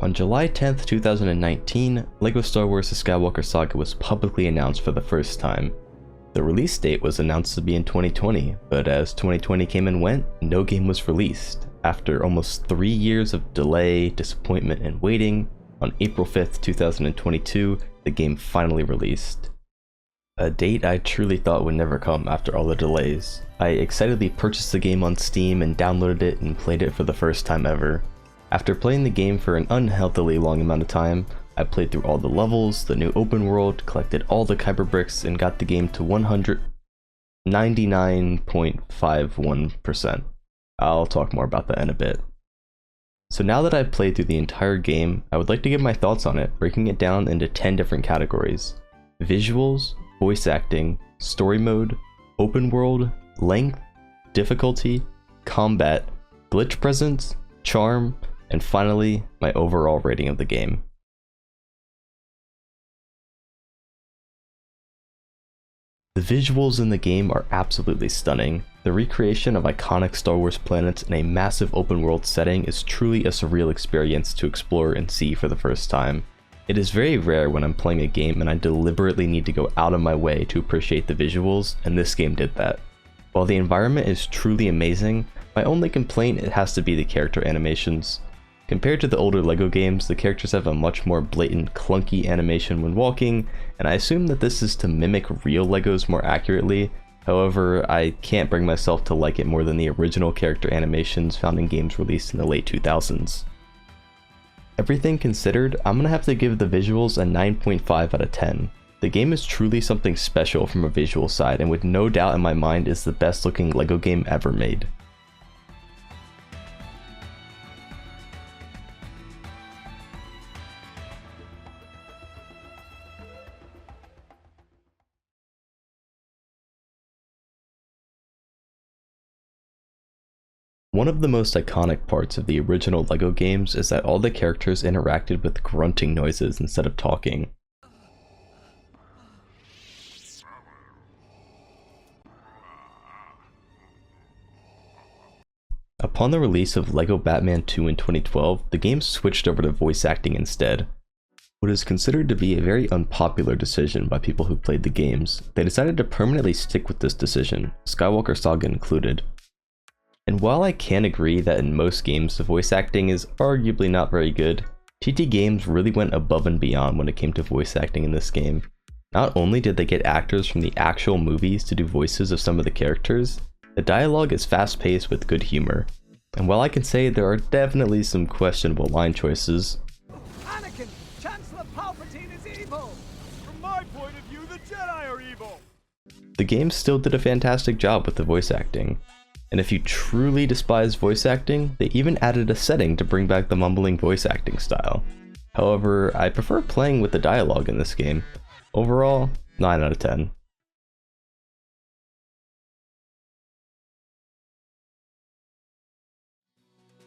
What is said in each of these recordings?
On July 10th, 2019, LEGO Star Wars The Skywalker Saga was publicly announced for the first time. The release date was announced to be in 2020, but as 2020 came and went, no game was released. After almost 3 years of delay, disappointment, and waiting, on April 5th, 2022, the game finally released. A date I truly thought would never come after all the delays. I excitedly purchased the game on Steam and downloaded it and played it for the first time ever. After playing the game for an unhealthily long amount of time, I played through all the levels, the new open world, collected all the Kyber bricks, and got the game to 199.51%. I'll talk more about that in a bit. So now that I've played through the entire game, I would like to give my thoughts on it, breaking it down into 10 different categories: visuals, voice acting, story mode, open world, length, difficulty, combat, glitch presence, charm, and finally, my overall rating of the game. The visuals in the game are absolutely stunning. The recreation of iconic Star Wars planets in a massive open world setting is truly a surreal experience to explore and see for the first time. It is very rare when I'm playing a game and I deliberately need to go out of my way to appreciate the visuals, and this game did that. While the environment is truly amazing, my only complaint has to be the character animations. Compared to the older LEGO games, the characters have a much more blatant, clunky animation when walking, and I assume that this is to mimic real LEGOs more accurately. However, I can't bring myself to like it more than the original character animations found in games released in the late 2000s. Everything considered, I'm gonna have to give the visuals a 9.5 out of 10. The game is truly something special from a visual side, and with no doubt in my mind is the best looking LEGO game ever made. One of the most iconic parts of the original LEGO games is that all the characters interacted with grunting noises instead of talking. Upon the release of LEGO Batman 2 in 2012, the game switched over to voice acting instead. What is considered to be a very unpopular decision by people who played the games, they decided to permanently stick with this decision, Skywalker Saga included. And while I can agree that in most games the voice acting is arguably not very good, TT Games really went above and beyond when it came to voice acting in this game. Not only did they get actors from the actual movies to do voices of some of the characters, the dialogue is fast-paced with good humor. And while I can say there are definitely some questionable line choices, Anakin, Chancellor Palpatine is evil! From my point of view, the Jedi are evil! the game still did a fantastic job with the voice acting. And if you truly despise voice acting, they even added a setting to bring back the mumbling voice acting style. However, I prefer playing with the dialogue in this game. Overall, 9 out of 10.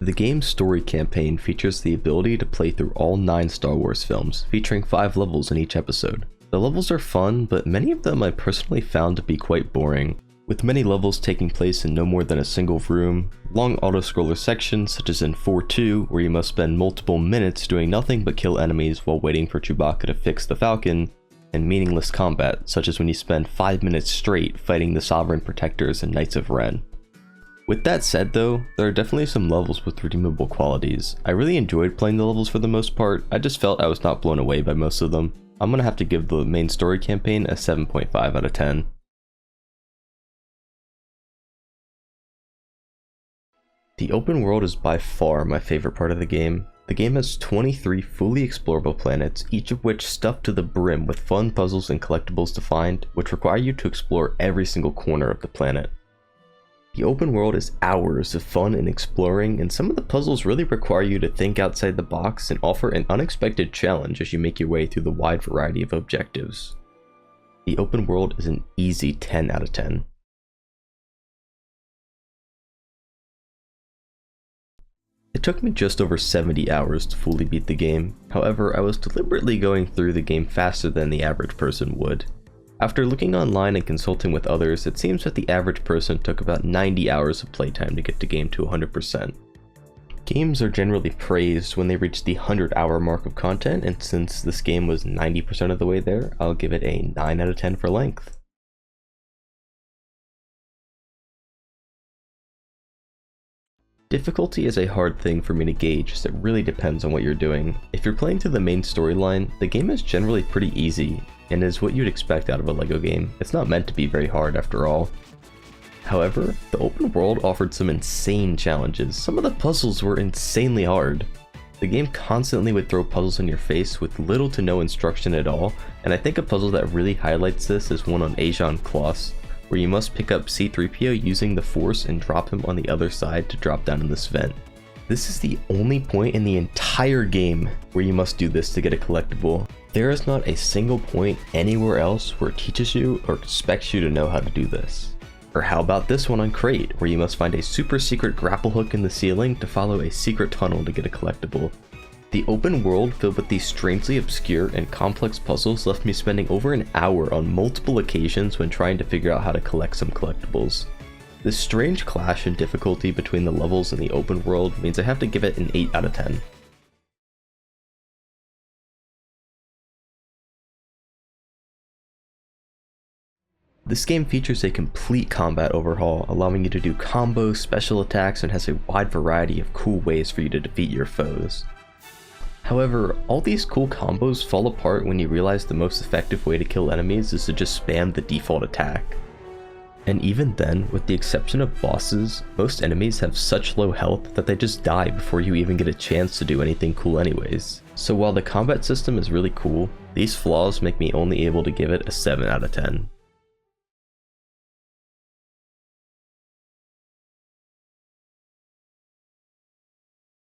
The game's story campaign features the ability to play through all 9 Star Wars films, featuring 5 levels in each episode. The levels are fun, but many of them I personally found to be quite boring, with many levels taking place in no more than a single room, long auto-scroller sections such as in 4-2 where you must spend multiple minutes doing nothing but kill enemies while waiting for Chewbacca to fix the Falcon, and meaningless combat such as when you spend 5 minutes straight fighting the Sovereign Protectors and Knights of Ren. With that said though, there are definitely some levels with redeemable qualities. I really enjoyed playing the levels for the most part, I just felt I was not blown away by most of them. I'm gonna have to give the main story campaign a 7.5 out of 10. The open world is by far my favorite part of the game. The game has 23 fully explorable planets, each of which stuffed to the brim with fun puzzles and collectibles to find, which require you to explore every single corner of the planet. The open world is hours of fun and exploring, and some of the puzzles really require you to think outside the box and offer an unexpected challenge as you make your way through the wide variety of objectives. The open world is an easy 10 out of 10. It took me just over 70 hours to fully beat the game, however I was deliberately going through the game faster than the average person would. After looking online and consulting with others, it seems that the average person took about 90 hours of playtime to get the game to 100%. Games are generally praised when they reach the 100-hour mark of content, and since this game was 90% of the way there, I'll give it a 9 out of 10 for length. Difficulty is a hard thing for me to gauge, as it really depends on what you're doing. If you're playing through the main storyline, the game is generally pretty easy, and is what you'd expect out of a LEGO game. It's not meant to be very hard after all. However, the open world offered some insane challenges. Some of the puzzles were insanely hard. The game constantly would throw puzzles in your face with little to no instruction at all, and I think a puzzle that really highlights this is one on Ajan Kloss, where you must pick up C-3PO using the Force and drop him on the other side to drop down in this vent. This is the only point in the entire game where you must do this to get a collectible. There is not a single point anywhere else where it teaches you or expects you to know how to do this. Or how about this one on Crate, where you must find a super secret grapple hook in the ceiling to follow a secret tunnel to get a collectible. The open world filled with these strangely obscure and complex puzzles left me spending over an hour on multiple occasions when trying to figure out how to collect some collectibles. This strange clash in difficulty between the levels in the open world means I have to give it an 8 out of 10. This game features a complete combat overhaul, allowing you to do combos, special attacks, and has a wide variety of cool ways for you to defeat your foes. However, all these cool combos fall apart when you realize the most effective way to kill enemies is to just spam the default attack. And even then, with the exception of bosses, most enemies have such low health that they just die before you even get a chance to do anything cool anyways. So while the combat system is really cool, these flaws make me only able to give it a 7 out of 10.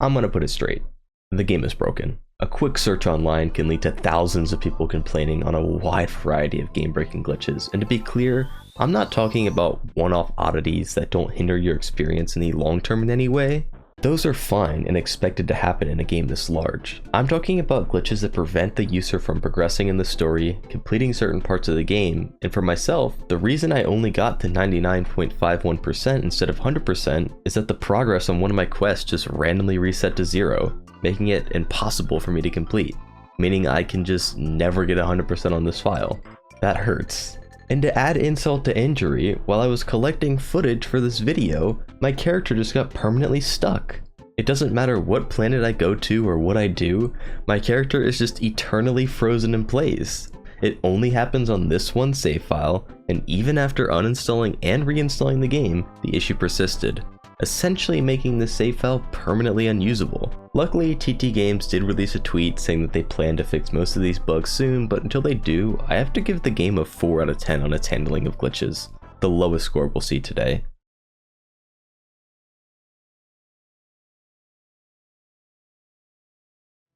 I'm gonna put it straight. The game is broken. A quick search online can lead to thousands of people complaining on a wide variety of game-breaking glitches, and to be clear, I'm not talking about one-off oddities that don't hinder your experience in the long term in any way. Those are fine and expected to happen in a game this large. I'm talking about glitches that prevent the user from progressing in the story, completing certain parts of the game, and for myself, the reason I only got to 99.51% instead of 100% is that the progress on one of my quests just randomly reset to 0, making it impossible for me to complete, meaning I can just never get 100% on this file. That hurts. And to add insult to injury, while I was collecting footage for this video, my character just got permanently stuck. It doesn't matter what planet I go to or what I do, my character is just eternally frozen in place. It only happens on this one save file, and even after uninstalling and reinstalling the game, the issue persisted, essentially making the save file permanently unusable. Luckily, TT Games did release a tweet saying that they plan to fix most of these bugs soon, but until they do, I have to give the game a 4 out of 10 on its handling of glitches, the lowest score we'll see today.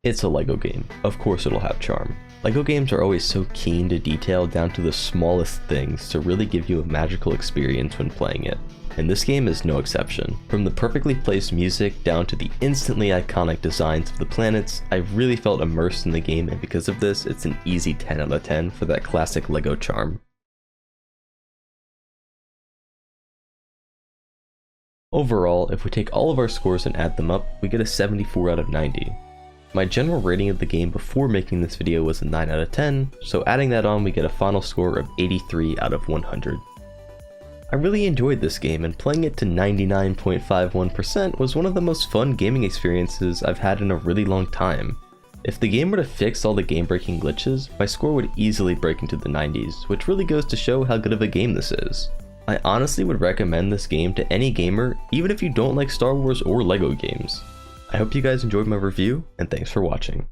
It's a LEGO game. Of course it'll have charm. LEGO games are always so keen to detail down to the smallest things to really give you a magical experience when playing it. And this game is no exception. From the perfectly placed music down to the instantly iconic designs of the planets, I really felt immersed in the game, and because of this, it's an easy 10 out of 10 for that classic LEGO charm. Overall, if we take all of our scores and add them up, we get a 74 out of 90. My general rating of the game before making this video was a 9 out of 10, so adding that on we get a final score of 83 out of 100. I really enjoyed this game, and playing it to 99.51% was one of the most fun gaming experiences I've had in a really long time. If the game were to fix all the game-breaking glitches, my score would easily break into the 90s, which really goes to show how good of a game this is. I honestly would recommend this game to any gamer, even if you don't like Star Wars or LEGO games. I hope you guys enjoyed my review, and thanks for watching.